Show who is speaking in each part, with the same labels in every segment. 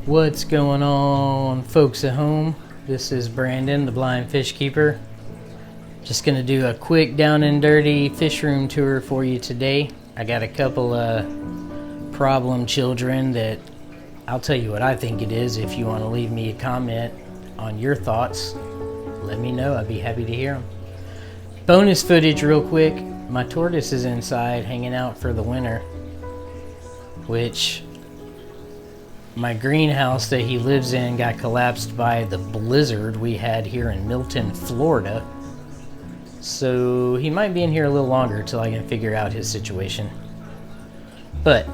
Speaker 1: What's going on, folks at home? This is Brandon, the blind fish keeper. Just gonna do a quick down and dirty fish room tour for you today. I got a couple of problem children that I'll tell you what I think it is. If you want to leave me a comment on your thoughts, let me know. I'd be happy to hear them. Bonus footage real quick. My tortoise is inside hanging out for the winter, which my greenhouse that he lives in got collapsed by the blizzard we had here in Milton, Florida. So he might be in here a little longer till I can figure out his situation. But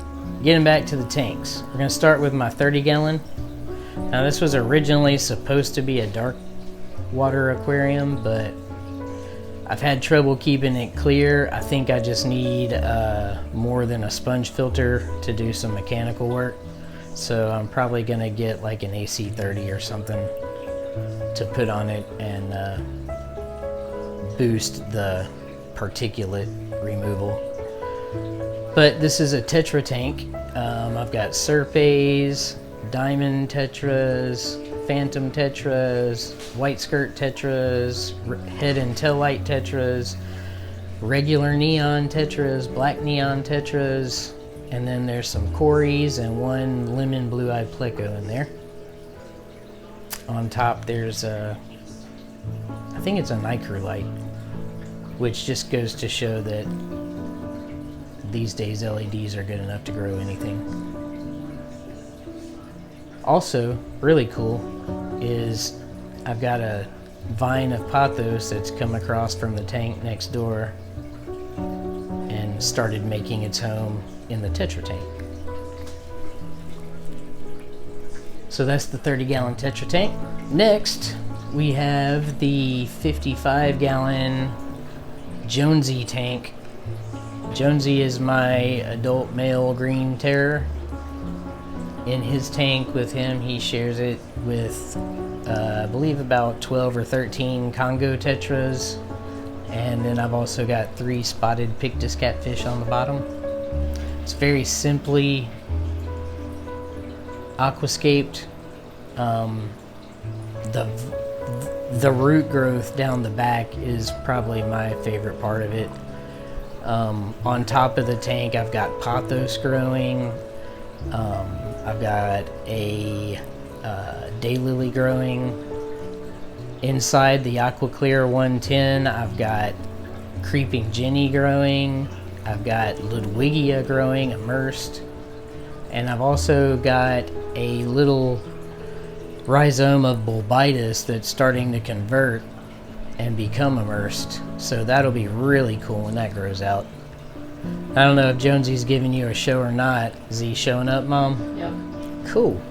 Speaker 1: getting back to the tanks, we're going to start with my 30-gallon. Now this was originally supposed to be a dark water aquarium, but I've had trouble keeping it clear. I think I just need more than a sponge filter to do some mechanical work. So I'm probably gonna get like an AC30 or something to put on it and boost the particulate removal. But this is a tetra tank. I've got Serpes, diamond tetras, phantom tetras, white skirt tetras, head and tail light tetras, regular neon tetras, black neon tetras, and then there's some Corys and one lemon blue-eyed pleco in there. On top there's a, I think it's a nitrolite, which just goes to show that these days LEDs are good enough to grow anything. Also, really cool is I've got a vine of pothos that's come across from the tank next door and started making its home in the tetra tank. So that's the 30-gallon tetra tank. Next, we have the 55-gallon Jonesy tank. Jonesy is my adult male green terror. In his tank with him, he shares it with, I believe, about 12 or 13 Congo tetras. And then I've also got 3 spotted pictus catfish on the bottom. It's very simply aquascaped. The root growth down the back is probably my favorite part of it. On top of the tank, I've got pothos growing. I've got a daylily growing. Inside the Aqua Clear 110, I've got creeping Jenny growing. I've got Ludwigia growing, immersed. And I've also got a little rhizome of bulbitis that's starting to convert and become immersed. So that'll be really cool when that grows out. I don't know if Jonesy's giving you a show or not. Is he showing up, Mom?
Speaker 2: Yep.
Speaker 1: Cool.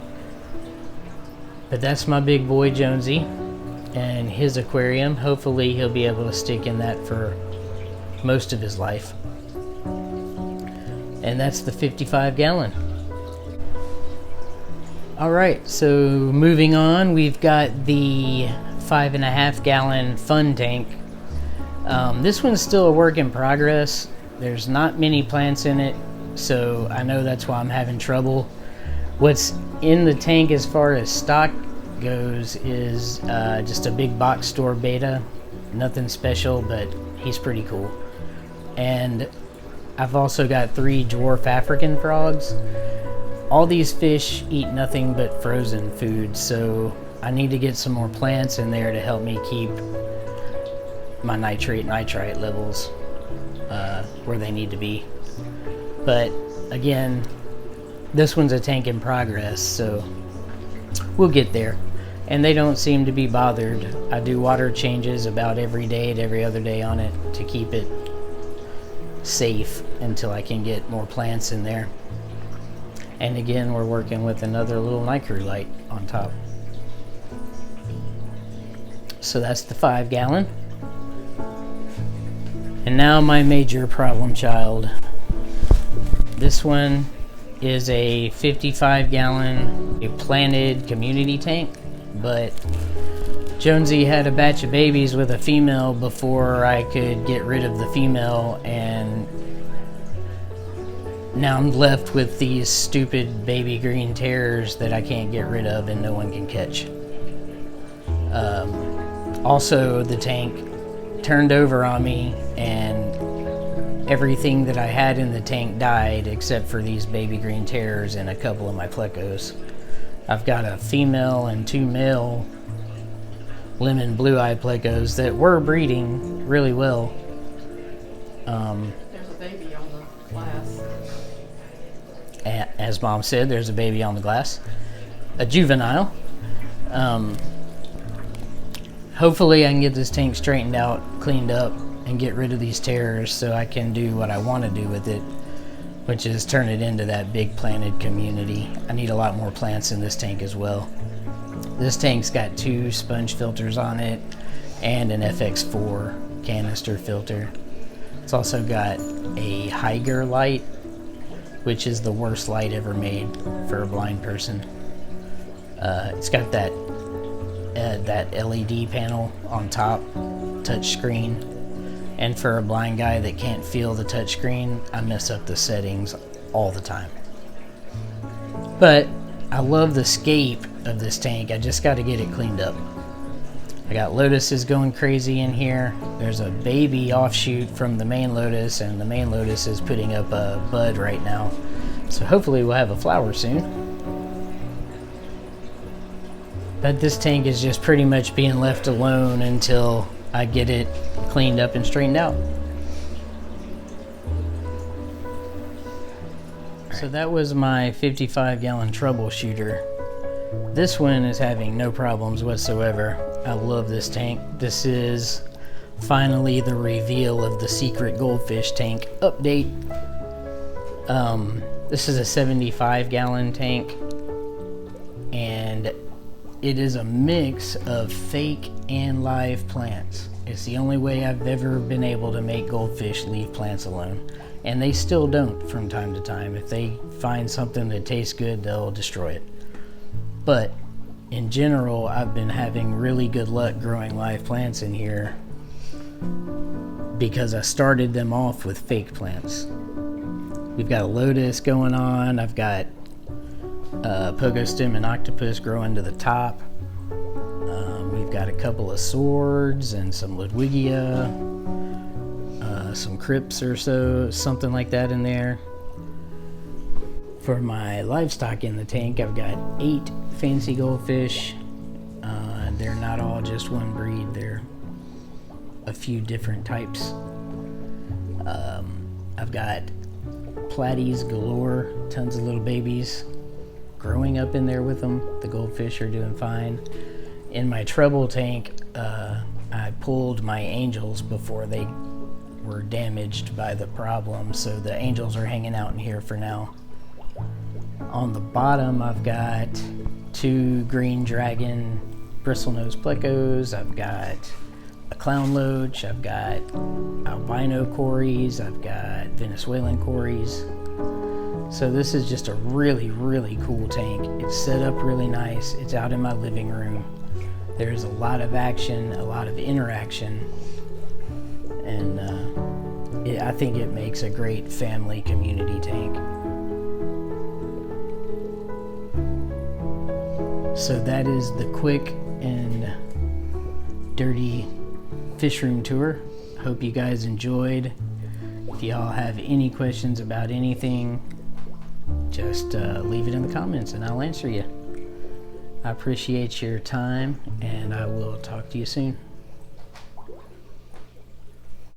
Speaker 1: But that's my big boy Jonesy and his aquarium. Hopefully he'll be able to stick in that for most of his life. And that's the 55-gallon. Alright, so moving on, we've got the 5.5-gallon fun tank. This one's still a work in progress. There's not many plants in it, so I know that's why I'm having trouble. What's in the tank as far as stock goes is just a big box store beta. Nothing special, but he's pretty cool. And I've also got 3 dwarf African frogs. All these fish eat nothing but frozen food, so I need to get some more plants in there to help me keep my nitrite levels where they need to be. But again, this one's a tank in progress, so we'll get there. And they don't seem to be bothered. I do water changes about every day to every other day on it to keep it safe until I can get more plants in there. And again, we're working with another little nitrolite on top. So that's the 5-gallon. And now my major problem child. This one is a 55-gallon, a planted community tank, but Jonesy had a batch of babies with a female before I could get rid of the female, and now I'm left with these stupid baby green terrors that I can't get rid of and no one can catch. Also, the tank turned over on me and everything that I had in the tank died except for these baby green terrors and a couple of my plecos. I've got a female and 2 male lemon blue-eye plecos that were breeding really well.
Speaker 2: There's a baby on the glass.
Speaker 1: As Mom said, there's a baby on the glass. A juvenile. Hopefully I can get this tank straightened out, cleaned up, and get rid of these terrors so I can do what I want to do with it, which is turn it into that big planted community. I need a lot more plants in this tank as well. This tank's got 2 sponge filters on it and an FX4 canister filter. It's also got a Haiger light, which is the worst light ever made for a blind person. It's got that LED panel on top, touch screen. And for a blind guy that can't feel the touch screen, I mess up the settings all the time. But I love the scape of this tank. I just got to get it cleaned up. I got lotuses going crazy in here. There's a baby offshoot from the main lotus, and the main lotus is putting up a bud right now. So hopefully we'll have a flower soon. But this tank is just pretty much being left alone until I get it cleaned up and straightened out. So that was my 55-gallon troubleshooter. This one is having no problems whatsoever. I love this tank. This is finally the reveal of the Secret Goldfish Tank update. This is a 75-gallon tank, and it is a mix of fake and live plants. It's the only way I've ever been able to make goldfish leave plants alone. And they still don't from time to time. If they find something that tastes good, they'll destroy it. But in general, I've been having really good luck growing live plants in here because I started them off with fake plants. We've got a lotus going on. I've got pogo stem and octopus growing to the top. We've got a couple of swords and some Ludwigia, some crypts or so, something like that in there. For my livestock in the tank, I've got 8 fancy goldfish. They're not all just one breed. They're a few different types. I've got platies galore, tons of little babies growing up in there with them. The goldfish are doing fine. In my treble tank, I pulled my angels before they were damaged by the problem, so the angels are hanging out in here for now. On the bottom, I've got 2 green dragon bristlenose plecos. I've got a clown loach. I've got albino cories. I've got Venezuelan cories. So this is just a really, really cool tank. It's set up really nice. It's out in my living room. There's a lot of action, a lot of interaction, and I think it makes a great family community tank. So that is the quick and dirty fish room tour. Hope you guys enjoyed. If y'all have any questions about anything, just leave it in the comments and I'll answer you. I appreciate your time, and I will talk to you soon.